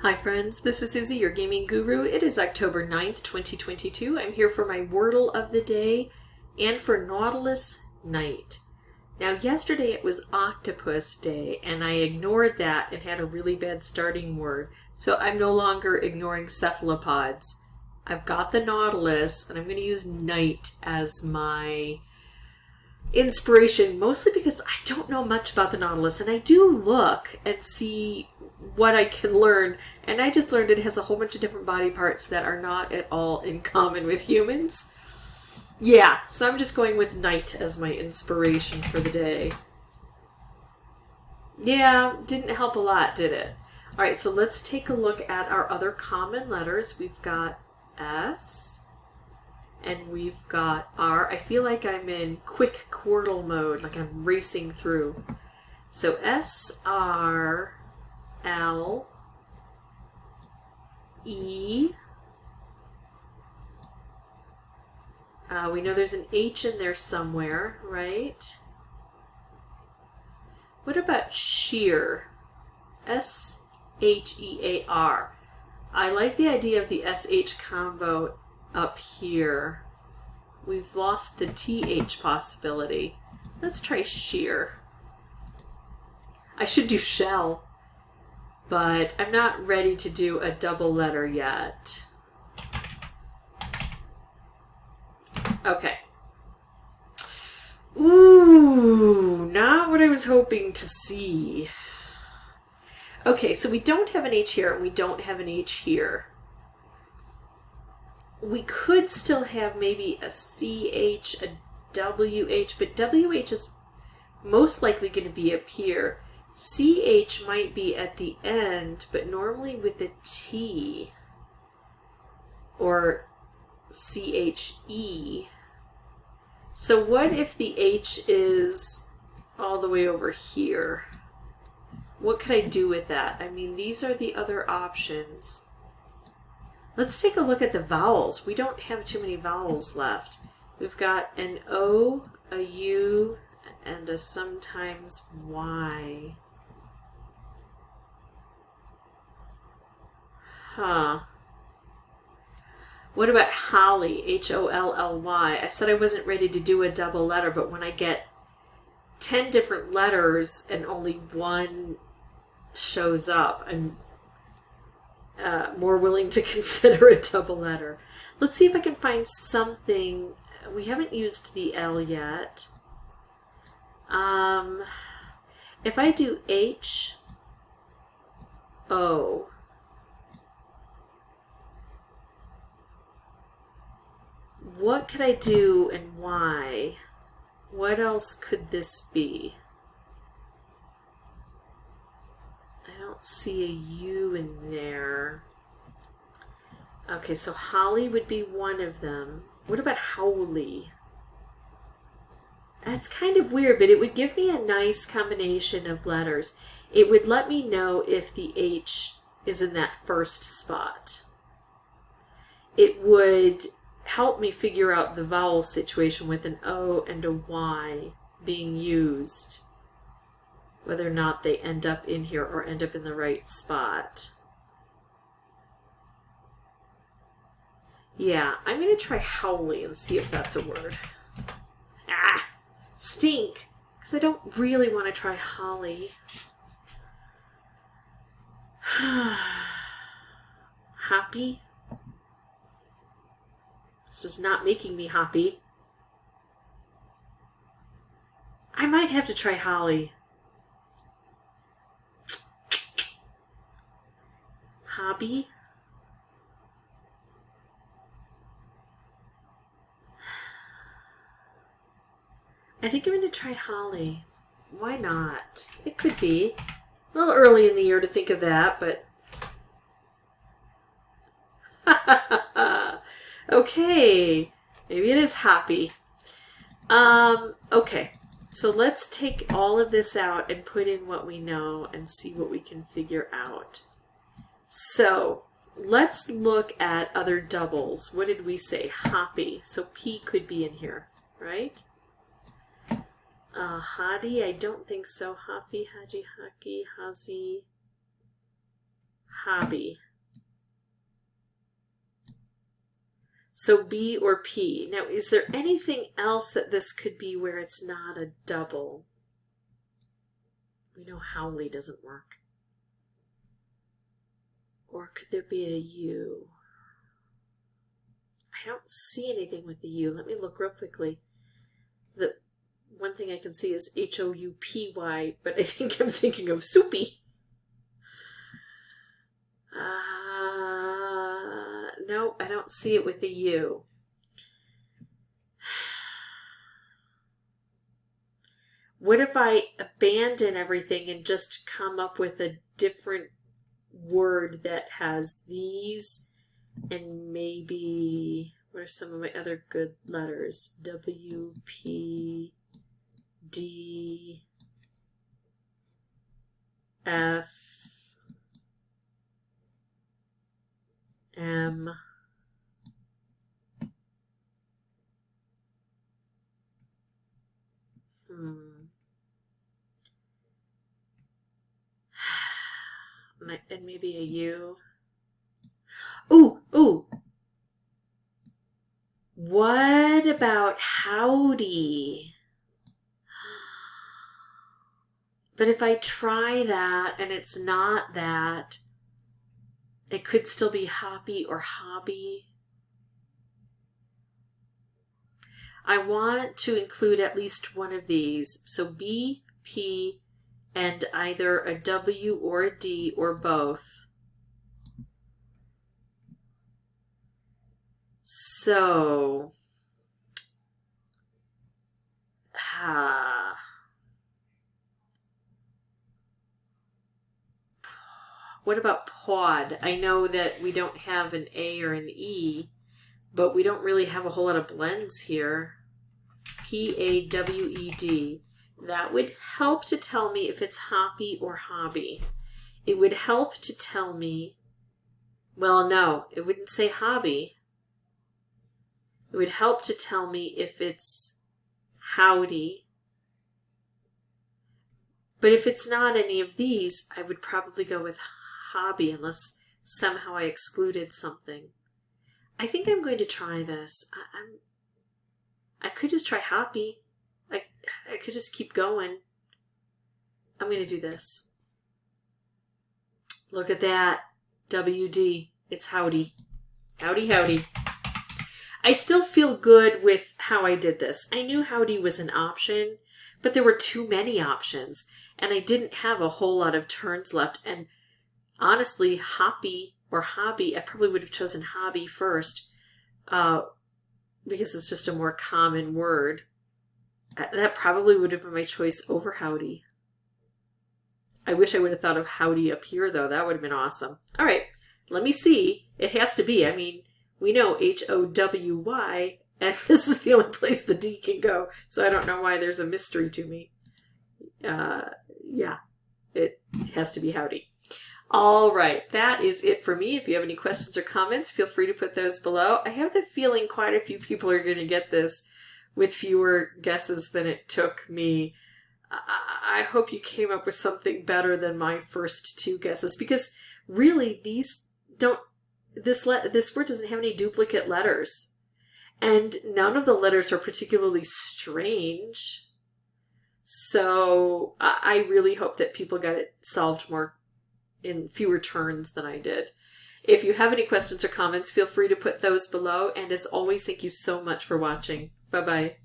Hi friends, this is Suzy, your gaming guru. It is October 9th, 2022. I'm here for my Wordle of the day and for Nautilus night. Now yesterday it was Octopus Day and I ignored that and had a really bad starting word. So I'm no longer ignoring cephalopods. I've got the Nautilus and I'm going to use night as my inspiration, mostly because I don't know much about the Nautilus and I do look and see what I can learn, and I just learned it has a whole bunch of different body parts that are not at all in common with humans. Yeah, so I'm just going with night as my inspiration for the day. Yeah, didn't help a lot, did it? Alright, so let's take a look at our other common letters. We've got S, and we've got R. I feel like I'm in quick Wordle mode, like I'm racing through. So S, R, L, E. We know there's an H in there somewhere, right? What about shear? S-H-E-A-R. I like the idea of the S-H combo up here. We've lost the T-H possibility. Let's try shear. I should do shell, but I'm not ready to do a double letter yet. Okay. Ooh, not what I was hoping to see. Okay, so we don't have an H here and we don't have an H here. We could still have maybe a CH, a WH, but WH is most likely going to be up here. CH might be at the end, but normally with a T or CHE. So what if the H is all the way over here? What could I do with that? I mean, these are the other options. Let's take a look at the vowels. We don't have too many vowels left. We've got an O, a U, and a sometimes Y. Huh. What about Holly? H-O-L-L-Y. I said I wasn't ready to do a double letter, but when I get 10 different letters and only one shows up, I'm more willing to consider a double letter. Let's see if I can find something. We haven't used the L yet. If I do H-O, what could I do and why? What else could this be? I don't see a U in there. Okay, so Holly would be one of them. What about Howley? That's kind of weird, but it would give me a nice combination of letters. It would let me know if the H is in that first spot. It would help me figure out the vowel situation with an O and a Y being used, whether or not they end up in here or end up in the right spot. Yeah, I'm going to try Howley and see if that's a word. Ah, stink, because I don't really want to try Holly. Happy? This is not making me happy. I might have to try Holly. Hobby? I think I'm going to try Holly. Why not? It could be. A little early in the year to think of that, but... Okay, maybe it is happy. Okay, so let's take all of this out and put in what we know and see what we can figure out. So let's look at other doubles. What did we say? Hoppy. So P could be in here, right? Hadi, I don't think so. Happy, Haji, Haki, Hazi. hobby. So B or P. Now, is there anything else that this could be where it's not a double? We know howly doesn't work. Or could there be a U? I don't see anything with the U. Let me look real quickly. The one thing I can see is Houpy, but I think I'm thinking of soupy. No, I don't see it with the U. What if I abandon everything and just come up with a different word that has these and maybe, what are some of my other good letters? W, P, D, F, M, and maybe a U. Ooh. What about howdy? But if I try that and it's not that, it could still be hoppy or hobby. I want to include at least one of these. So B, P, and either a W or a D or both. So, what about pod? I know that we don't have an A or an E, but we don't really have a whole lot of blends here. P-A-W-E-D. That would help to tell me if it's hoppy or hobby. It would help to tell me, well, no, it wouldn't say hobby. It would help to tell me if it's howdy. But if it's not any of these, I would probably go with hobby unless somehow I excluded something. I think I'm going to try this. I could just try hoppy. I could just keep going. I'm going to do this. Look at that. WD. It's howdy. Howdy. I still feel good with how I did this. I knew howdy was an option, but there were too many options, and I didn't have a whole lot of turns left. And honestly, hoppy or hobby, I probably would have chosen hobby first because it's just a more common word. That probably would have been my choice over howdy. I wish I would have thought of howdy up here, though. That would have been awesome. All right, let me see. It has to be. I mean, we know H-O-W-Y, and this is the only place the D can go, so I don't know why there's a mystery to me. Yeah, it has to be howdy. All right, that is it for me. If you have any questions or comments, feel free to put those below. I have the feeling quite a few people are going to get this with fewer guesses than it took me. I hope you came up with something better than my first two guesses, because really these don't, this word doesn't have any duplicate letters, and none of the letters are particularly strange. So I really hope that people got it solved more in fewer turns than I did. If you have any questions or comments, feel free to put those below. And as always, thank you so much for watching. Bye-bye.